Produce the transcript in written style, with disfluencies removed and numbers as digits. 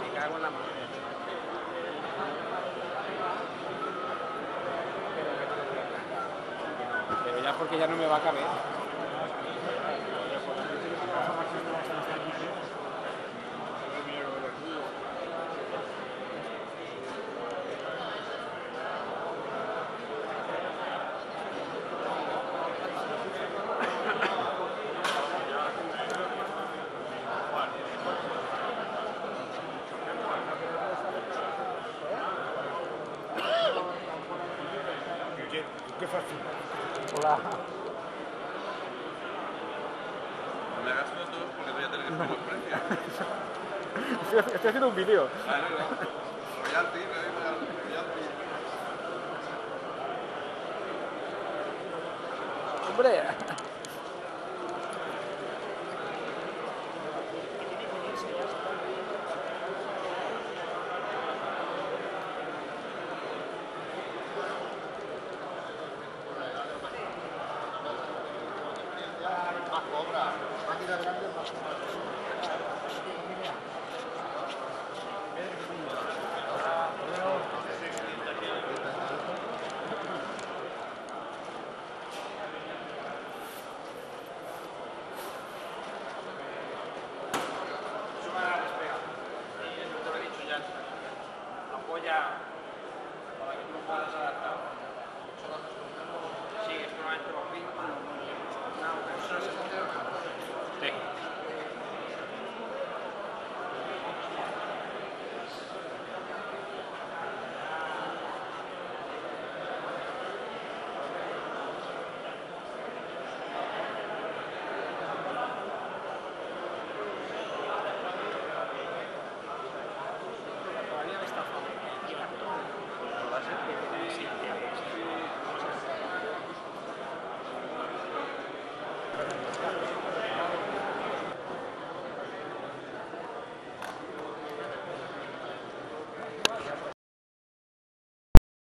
Me cago en la mano. Pero ya porque ya no me va a caber. ¿Qué fácil? Hola. No me hagas fotos porque voy a tener que subir los precios. Estoy haciendo un vídeo. Claro, claro. Royalty, royalty. Hombre. Más cobra. Máquina grande, más cobra. Te lo he dicho ya. Apoya.